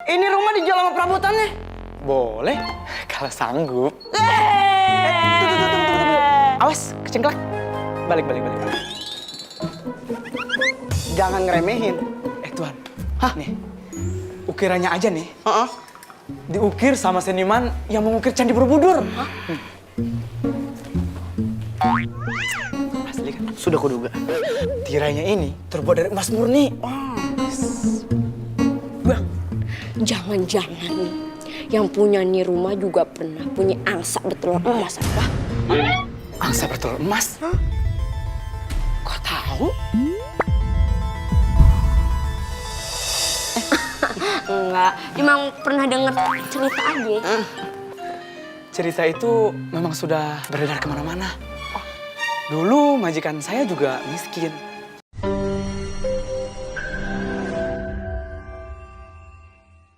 Ini rumah dijual sama perabotannya. Boleh, kalau sanggup. Awas, kecengklak. Balik. Jangan ngeremehin. Tuan. Hah? Nih, ukirannya aja nih. Heeh. Diukir sama seniman yang mengukir Candi Borobudur. Hah? Asli kan? Sudah kuduga. Tirainya ini terbuat dari emas murni. Bang, jangan-jangan nih yang punya nih rumah juga pernah punya angsa bertelur emas apa? Angsa bertelur emas? Kok tahu? Enggak, emang pernah denger cerita aja. Cerita itu memang sudah beredar kemana-mana. Dulu majikan saya juga miskin.